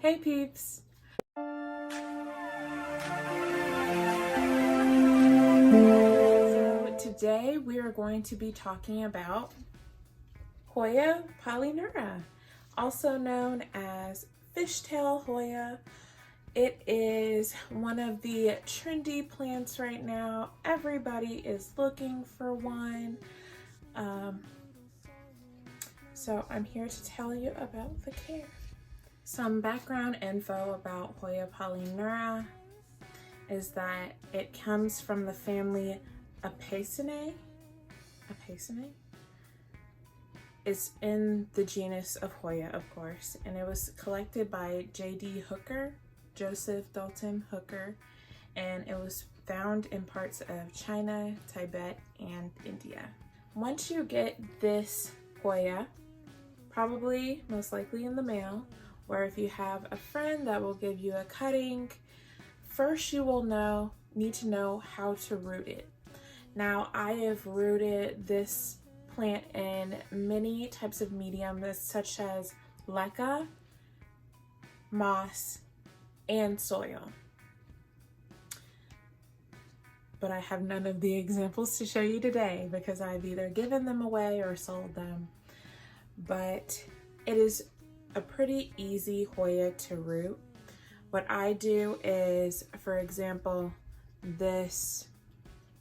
Hey peeps! So today we are going to be talking about Hoya polyneura, also known as fishtail Hoya. It is one of the trendy plants right now. Everybody is looking for one. So I'm here to tell you about the care. Some background info about Hoya polyneura is that it comes from the family Apiaceae. It's in the genus of Hoya, of course, and it was collected by J.D. Hooker, Joseph Dalton Hooker, and it was found in parts of China, Tibet, and India. Once you get this Hoya, probably most likely in the mail, or if you have a friend that will give you a cutting, first you will need to know how to root it. Now, I have rooted this plant in many types of mediums such as leca, moss, and soil. But I have none of the examples to show you today because I've either given them away or sold them. But it is a pretty easy Hoya to root. What I do is, for example, this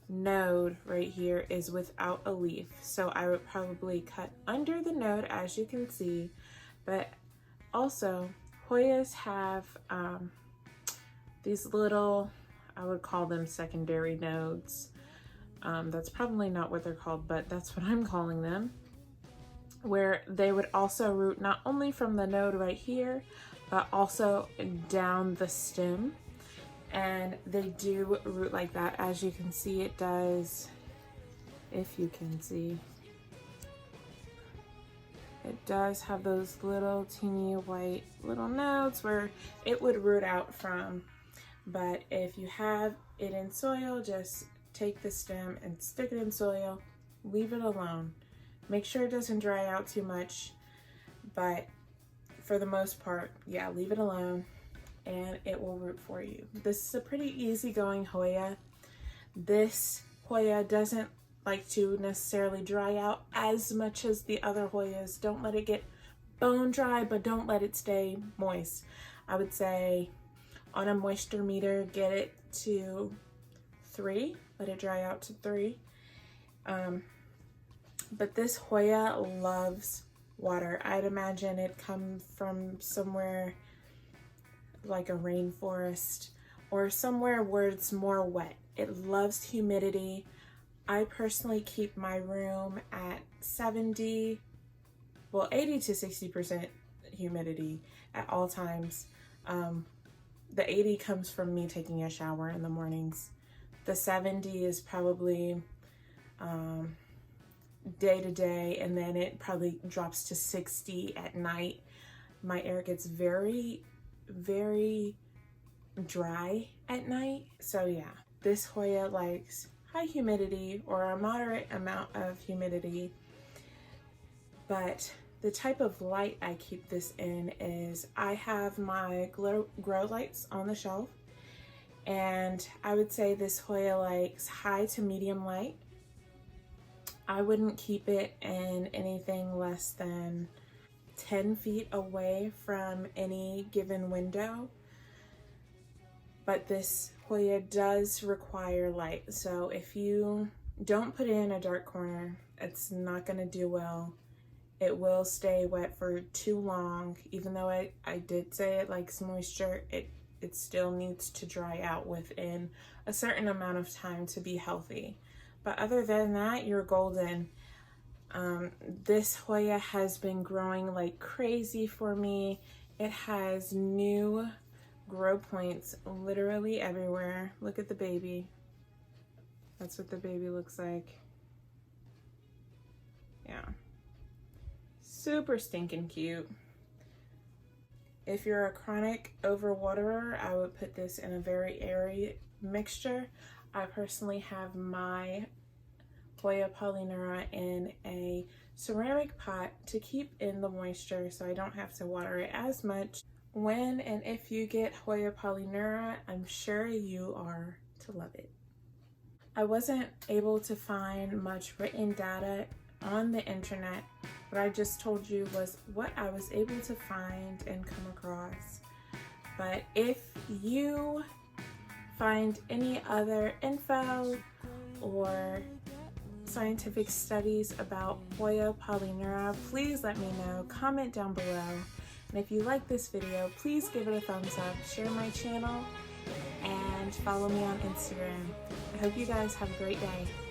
node right here is without a leaf. So I would probably cut under the node, as you can see, but also Hoyas have these little, I would call them secondary nodes. That's probably not what they're called, but that's what I'm calling them, where they would also root not only from the node right here, but also down the stem. And they do root like that. As you can see, it does, if you can see, it does have those little teeny white little nodes where it would root out from. But if you have it in soil, just take the stem and stick it in soil, leave it alone. Make sure it doesn't dry out too much, but for the most part, yeah, leave it alone and it will root for you. This is a pretty easygoing Hoya. This Hoya doesn't like to necessarily dry out as much as the other Hoyas. Don't let it get bone dry, but don't let it stay moist. I would say on a moisture meter, get it to 3, let it dry out to 3. But this Hoya loves water. I'd imagine it comes from somewhere like a rainforest or somewhere where it's more wet. It loves humidity. I personally keep my room at 80 to 60% humidity at all times. The 80 comes from me taking a shower in the mornings. The 70 is probably day to day, and then it probably drops to 60 at night. My air gets very, very dry at night. So yeah, this Hoya likes high humidity or a moderate amount of humidity. But the type of light I keep this in is I have my grow lights on the shelf, and I would say this Hoya likes high to medium light. I wouldn't keep it in anything less than 10 feet away from any given window. But this Hoya does require light. So if you don't put it in a dark corner, it's not gonna do well. It will stay wet for too long. Even though I did say it likes moisture, it still needs to dry out within a certain amount of time to be healthy. But other than that, you're golden. This Hoya has been growing like crazy for me. It has new grow points literally everywhere. Look at the baby. That's what the baby looks like. Yeah. Super stinking cute. If you're a chronic overwaterer, I would put this in a very airy mixture. I personally have my Hoya polyneura in a ceramic pot to keep in the moisture so I don't have to water it as much. when and if you get Hoya polyneura, I'm sure you are to love it. I wasn't able to find much written data on the internet. What I just told you was what I was able to find and come across. But if you find any other info or scientific studies about Hoya polyneura, please let me know. Comment down below. And if you like this video, please give it a thumbs up, share my channel, and follow me on Instagram. I hope you guys have a great day.